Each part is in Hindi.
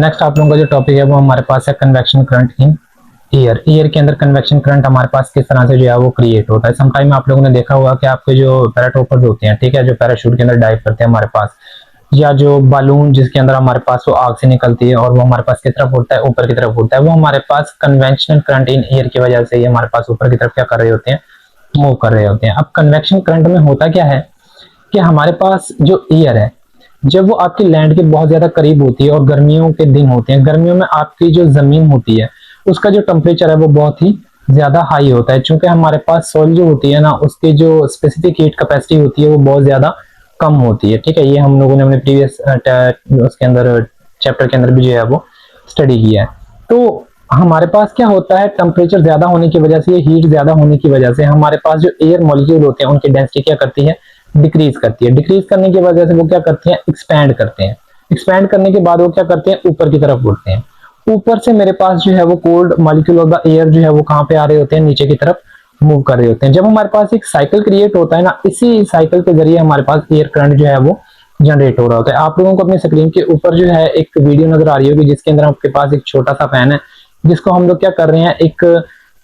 नेक्स्ट आप लोगों का जो टॉपिक है वो हमारे पास है convection current in air. Air के अंदर कन्वेक्शन करंट हमारे पास किस तरह से जो है वो क्रिएट होता है। समटाइम आप लोगों ने देखा होगा कि आपके जो पैराट्रोपर्स होते हैं, ठीक है, जो पैराशूट के अंदर डाइव करते हैं हमारे पास, या जो बालून जिसके अंदर हमारे पास वो आग से निकलती है और वो हमारे पास की तरफ उड़ता है, ऊपर की तरफ उड़ता है, वो हमारे पास कन्वेंशनल करंट इन एयर की वजह से ये हमारे पास ऊपर की तरफ क्या कर रहे होते हैं, मूव कर रहे होते हैं। अब कन्वेक्शन करंट में होता क्या है कि हमारे पास जो एयर है, जब वो आपकी लैंड के बहुत ज्यादा करीब होती है और गर्मियों के दिन होते हैं, गर्मियों में आपकी जो जमीन होती है उसका जो टेम्परेचर है वो बहुत ही ज्यादा हाई होता है, क्योंकि हमारे पास सॉइल जो होती है ना, उसकी जो स्पेसिफिक हीट कैपेसिटी होती है वो बहुत ज्यादा कम होती है। ठीक है, ये हम लोगों ने अपने प्रीवियस उसके अंदर चैप्टर के अंदर भी जो है वो स्टडी किया है। तो हमारे पास क्या होता है, टेम्परेचर ज्यादा होने की वजह से, हीट ज्यादा होने की वजह से हमारे पास जो एयर मॉलिक्यूल होते हैं उनकी डेंसिटी क्या करती है, डिक्रीज करती है। डिक्रीज करने की वजह से वो क्या करते हैं, एक्सपैंड करते हैं। एक्सपैंड करने के बाद वो क्या करते हैं, ऊपर की तरफ उड़ते हैं। ऊपर से मेरे पास जो है वो cold molecule of the air जो है वो कहाँ पे आ रहे होते हैं, नीचे की तरफ मूव कर रहे होते हैं। जब हमारे पास एक साइकिल क्रिएट होता है ना, इसी साइकिल के जरिए हमारे पास एयर करंट जो है वो जनरेट हो रहा होता है। आप लोगों को अपनी स्क्रीन के ऊपर जो है एक वीडियो नजर आ रही होगी जिसके अंदर आपके पास एक छोटा सा फैन है, जिसको हम लोग क्या कर रहे हैं, एक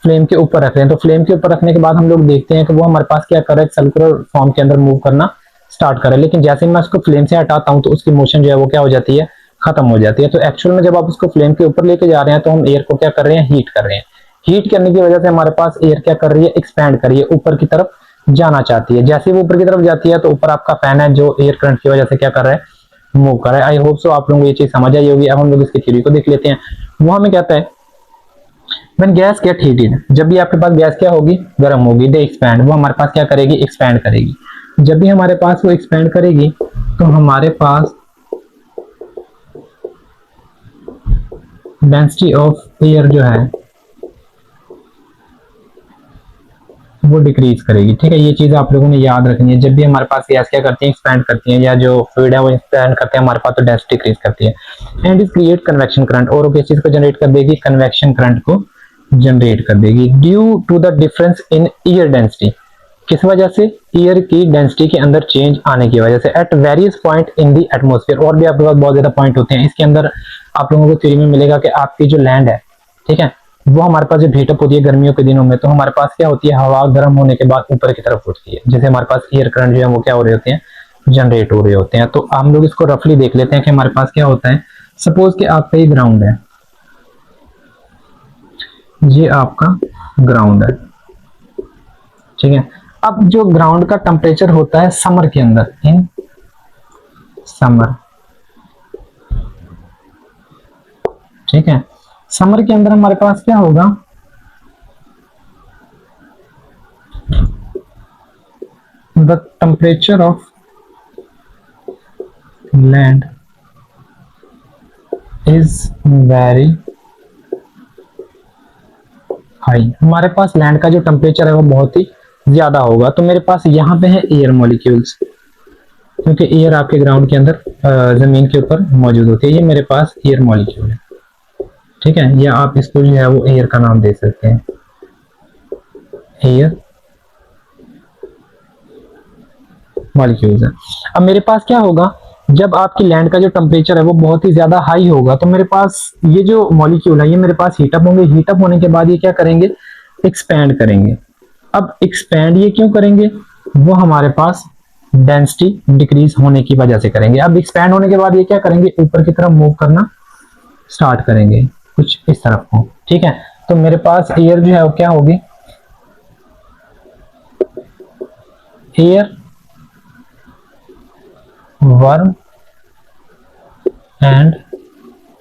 फ्लेम के ऊपर रख रहे हैं। तो फ्लेम के ऊपर रखने के बाद हम लोग देखते हैं कि वो हमारे पास क्या कर रहा है, सर्कुलर फॉर्म के अंदर मूव करना स्टार्ट कर रहा है। लेकिन जैसे मैं उसको फ्लेम से हटाता हूं तो उसकी मोशन जो है वो क्या हो जाती है, खत्म हो जाती है। तो एक्चुअल में जब आप उसको फ्लेम के ऊपर लेके जा रहे हैं तो हम एयर को क्या कर रहे हैं, हीट कर रहे हैं। हीट करने की वजह से हमारे पास एयर क्या कर रही है, एक्सपैंड कर रही है, ऊपर की तरफ जाना चाहती है। जैसे वो ऊपर की तरफ जाती है तो ऊपर आपका फैन है जो एयर करंट की वजह से क्या कर रहा है, मूव कर रहा है। आई होप सो आप लोगों को ये चीज समझ आई होगी। अब हम लोग इसकी थ्योरी को देख लेते हैं। वो हमें कहता है व्हेन गैस गेट हीटेड, जब भी आपके पास गैस क्या होगी, गर्म होगी, दे एक्सपैंड, वो हमारे पास क्या करेगी, एक्सपैंड करेगी। जब भी हमारे पास वो एक्सपैंड करेगी तो हमारे पास डेंसिटी ऑफ एयर जो है वो डिक्रीज करेगी। ठीक है, ये चीज आप लोगों ने याद रखनी है। जब भी हमारे पास गैस क्या करती है, एक्सपैंड करती है, या जो फ्लूइड है वो एक्सपैंड करते हैं हमारे पास, तो डेंसिटी डिक्रीज करती है। And is create convection current, और वो किस चीज को जनरेट कर देगी, कन्वेक्शन करंट को जनरेट कर देगी। Due to the difference in air density, किस वजह से, एयर की डेंसिटी के अंदर चेंज आने की वजह से, at various point in the atmosphere. और भी आपके पास बहुत ज्यादा पॉइंट होते हैं इसके अंदर। आप लोगों को थ्योरी में मिलेगा कि आपकी जो लैंड है, ठीक है, वो हमारे पास जब हीटअप होती है गर्मियों के दिनों में, तो हमारे पास क्या होती है, हवा गर्म होने के बाद ऊपर की तरफ उठती है। जैसे हमारे पास एयर करंट जो है वो क्या हो रहे होते हैं, जनरेट हो रहे होते हैं। तो हम लोग इसको रफली देख लेते हैं कि हमारे पास क्या होता है। सपोज कि आपका ये ग्राउंड है, ये आपका ग्राउंड है, ठीक है। अब जो ग्राउंड का टेम्परेचर होता है समर के अंदर, इन समर, ठीक है, समर के अंदर हमारे पास क्या होगा, the temperature of land is very high. हमारे पास लैंड का जो टेम्परेचर है वो बहुत ही ज्यादा होगा। तो मेरे पास यहाँ पे है एयर मॉलिक्यूल्स, क्योंकि एयर आपके ग्राउंड के अंदर जमीन के ऊपर मौजूद होती है। ये मेरे पास एयर मॉलिक्यूल है, ठीक है, या आप इसको जो है वो एयर का नाम दे सकते हैं, एयर मॉलिक्यूल्स है। अब मेरे पास क्या होगा, जब आपकी लैंड का जो टेम्परेचर है वो बहुत ही ज्यादा हाई होगा, तो मेरे पास ये जो मॉलिक्यूल है ये मेरे पास हीटअप होंगे। हीटअप होने के बाद ये क्या करेंगे, एक्सपैंड करेंगे। अब एक्सपैंड ये क्यों करेंगे, वो हमारे पास डेंसिटी डिक्रीज होने की वजह से करेंगे। अब एक्सपैंड होने के बाद ये क्या करेंगे, ऊपर की तरफ मूव करना स्टार्ट करेंगे, कुछ इस तरफ को, ठीक है। तो मेरे पास एयर जो है वो क्या होगी, air worm and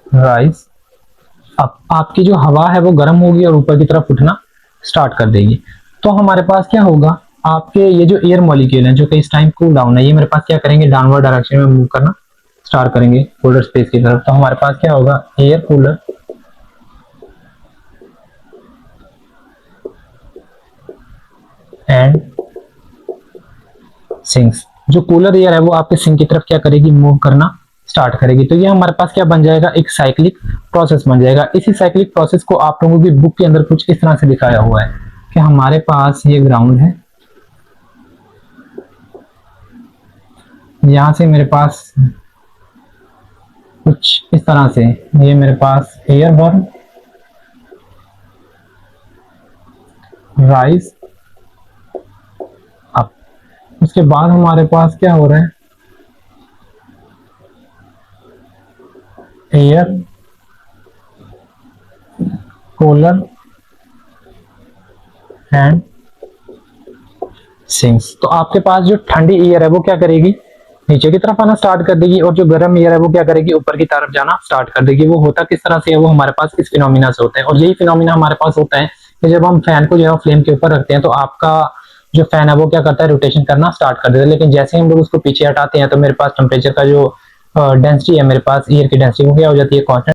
rise up. आपकी जो हवा है वो गर्म होगी और ऊपर की तरफ उठना स्टार्ट कर देगी। तो हमारे पास क्या होगा, आपके ये जो एयर मॉलिक्यूल है जो कि इस टाइम कूल डाउन है, ये मेरे पास क्या करेंगे, डाउनवर्ड डायरेक्शन में मूव करना स्टार्ट करेंगे पोलर स्पेस की तरफ। तो हमारे पास क्या होगा, एयर कूलर एंड सिंक्स। जो कूलर एयर है वो आपके सिंक की तरफ क्या करेगी, मूव करना स्टार्ट करेगी। तो ये हमारे पास क्या बन जाएगा, एक साइक्लिक प्रोसेस बन जाएगा। इसी साइक्लिक प्रोसेस को आप लोगों की बुक के अंदर कुछ इस तरह से दिखाया हुआ है कि हमारे पास ये ग्राउंड है, यहां से मेरे पास कुछ इस तरह से। ये मेरे पास एयर बर्न, राइज अप। उसके बाद हमारे पास क्या हो रहा है, एयर कूलर एंड सिंक्स। तो आपके पास जो ठंडी एयर है वो क्या करेगी, नीचे की तरफ आना स्टार्ट कर देगी, और जो गर्म एयर है वो क्या करेगी, ऊपर की तरफ जाना स्टार्ट कर देगी। वो होता किस तरह से है, वो हमारे पास इस फिनोमिना से होता है। और यही फिनोमिना हमारे पास होता है कि जब हम फैन को जो है फ्लेम के ऊपर रखते हैं तो आपका जो फैन है वो क्या करता है, रोटेशन करना स्टार्ट कर देता है। लेकिन जैसे हम लोग उसको पीछे हटाते हैं तो मेरे पास टेम्परेचर का जो डेंसिटी है, मेरे पास एयर की डेंसिटी वो क्या हो जाती है, कांस्टेंट